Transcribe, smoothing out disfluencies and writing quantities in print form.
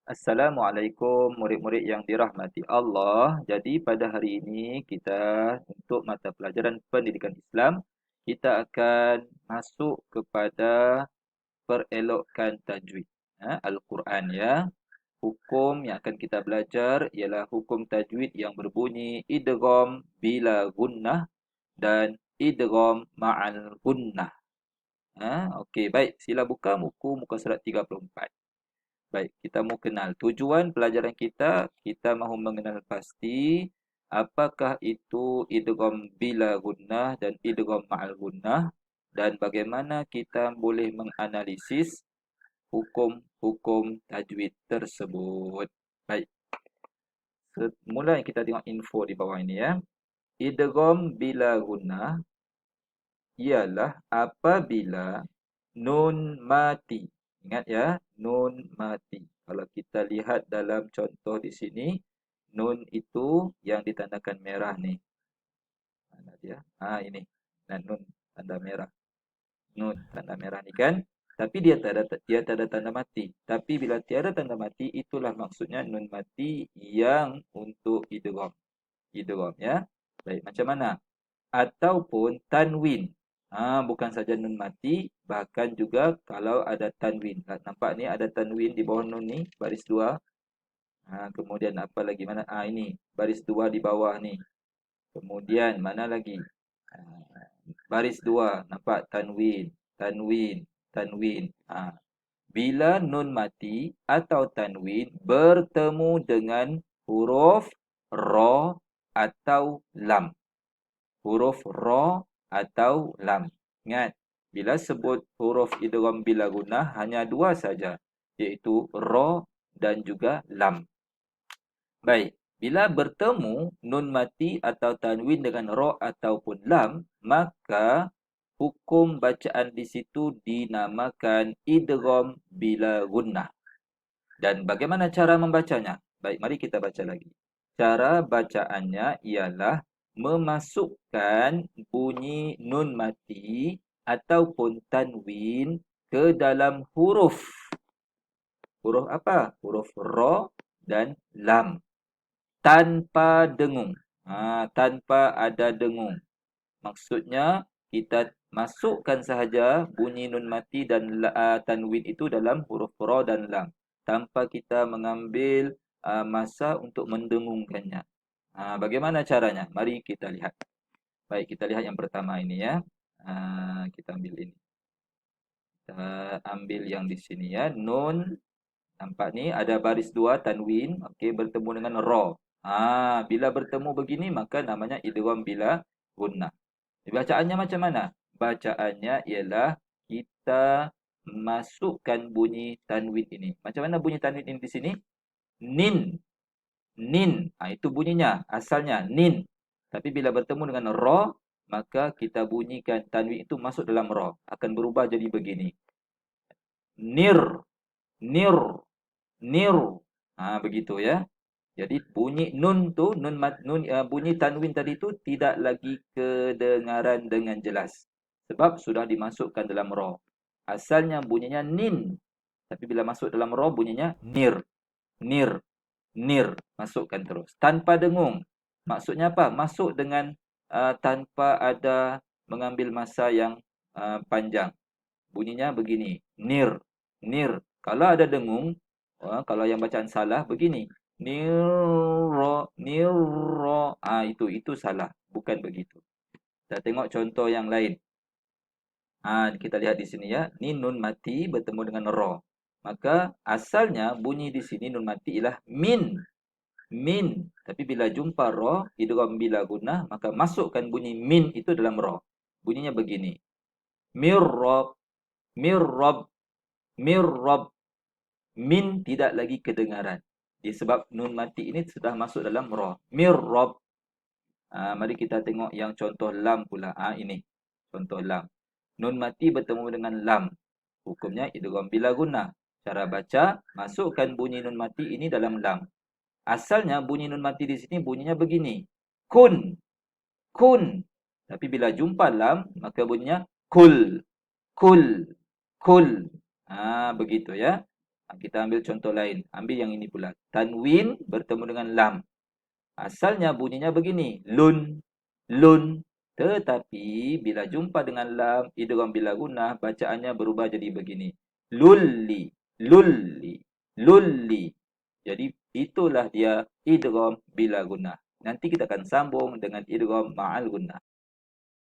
Assalamualaikum murid-murid yang dirahmati Allah. Jadi pada hari ini kita untuk mata pelajaran pendidikan Islam, kita akan masuk kepada perelokkan tajwid. Al-Quran ya. Hukum yang akan kita belajar ialah hukum tajwid yang berbunyi idgham bila gunnah dan idgham ma'al gunnah. Okey, baik. Sila buka muka surat 34. Baik, kita mau kenal. Tujuan pelajaran kita mahu mengenal pasti apakah itu idgham bila gunnah dan idgham ma'al gunnah dan bagaimana kita boleh menganalisis hukum-hukum tajwid tersebut. Baik, semula kita tengok info di bawah ini ya. Idgham bila gunnah ialah apabila nun mati. Ingat ya, nun mati. Kalau kita lihat dalam contoh di sini, nun itu yang ditandakan merah ni. Mana dia? Ini. Dan nun tanda merah. Nun tanda merah ni kan. Tapi dia tak ada tanda mati. Tapi bila tiada tanda mati, itulah maksudnya nun mati yang untuk idgham. Idgham ya. Baik, macam mana? Ataupun tanwin. Bukan saja nun mati, bahkan juga kalau ada tanwin. Nampak ni ada tanwin di bawah nun ni, baris 2. Kemudian apa lagi? Mana? Ini, baris 2 di bawah ni. Kemudian mana lagi? Baris 2, nampak tanwin, tanwin, tanwin. Bila nun mati atau tanwin bertemu dengan huruf ra atau lam. Huruf ra atau lam. Ingat, bila sebut huruf idgham bila gunnah hanya dua saja, iaitu ra dan juga lam. Baik, bila bertemu nun mati atau tanwin dengan ra ataupun lam, maka hukum bacaan di situ dinamakan idgham bila gunnah. Dan bagaimana cara membacanya? Baik, mari kita baca lagi. Cara bacaannya ialah memasukkan bunyi nun mati ataupun tanwin ke dalam huruf. Huruf apa? Huruf ra dan lam. Tanpa dengung. Tanpa ada dengung. Maksudnya, kita masukkan sahaja bunyi nun mati dan tanwin itu dalam huruf ra dan lam. Tanpa kita mengambil masa untuk mendengungkannya. Bagaimana caranya? Mari kita lihat. Baik, kita lihat yang pertama ini ya. Kita ambil ini. Kita ambil yang di sini ya. Nun, nampak ni ada baris 2 tanwin. Okey, bertemu dengan ra. Bila bertemu begini, maka namanya idgham bila gunnah. Bacaannya macam mana? Bacaannya ialah kita masukkan bunyi tanwin ini. Macam mana bunyi tanwin ini di sini? Nin. Nin. Itu bunyinya. Asalnya nin. Tapi bila bertemu dengan ra, maka kita bunyikan tanwin itu masuk dalam ra. Akan berubah jadi begini. Nir. Nir. Nir. Begitu ya. Jadi bunyi nun tu, bunyi tanwin tadi tu tidak lagi kedengaran dengan jelas. Sebab sudah dimasukkan dalam ra. Asalnya bunyinya nin. Tapi bila masuk dalam ra bunyinya nir. Nir. Nir. Masukkan terus. Tanpa dengung. Maksudnya apa? Masuk dengan tanpa ada mengambil masa yang panjang. Bunyinya begini. Nir. Nir. Kalau ada dengung, kalau yang bacaan salah begini. Nirra, nirra. Itu salah. Bukan begitu. Kita tengok contoh yang lain. Kita lihat di sini ya. Ni nun mati bertemu dengan ra. Maka asalnya bunyi di sini nun mati ialah min. Min. Tapi bila jumpa ra, idgham bila gunnah, maka masukkan bunyi min itu dalam ra. Bunyinya begini. Mirrab, mirrab, mirrab. Min tidak lagi kedengaran. Disebab nun mati ini sudah masuk dalam ra. Mirrab. Mari kita tengok yang contoh lam pula. Ini contoh lam. Nun mati bertemu dengan lam. Hukumnya idgham bila gunnah. Cara baca, masukkan bunyi nun mati ini dalam lam. Asalnya bunyi nun mati di sini bunyinya begini. Kun. Kun. Tapi bila jumpa lam, maka bunyinya kul. Kul. Kul. Begitu ya. Kita ambil contoh lain. Ambil yang ini pula. Tanwin bertemu dengan lam. Asalnya bunyinya begini. Lun. Lun. Tetapi bila jumpa dengan lam, idgham bila gunnah, bacaannya berubah jadi begini. Lulli. Lulli. Lulli. Jadi itulah dia idgham bila gunnah. Nanti kita akan sambung dengan idgham ma'al gunnah.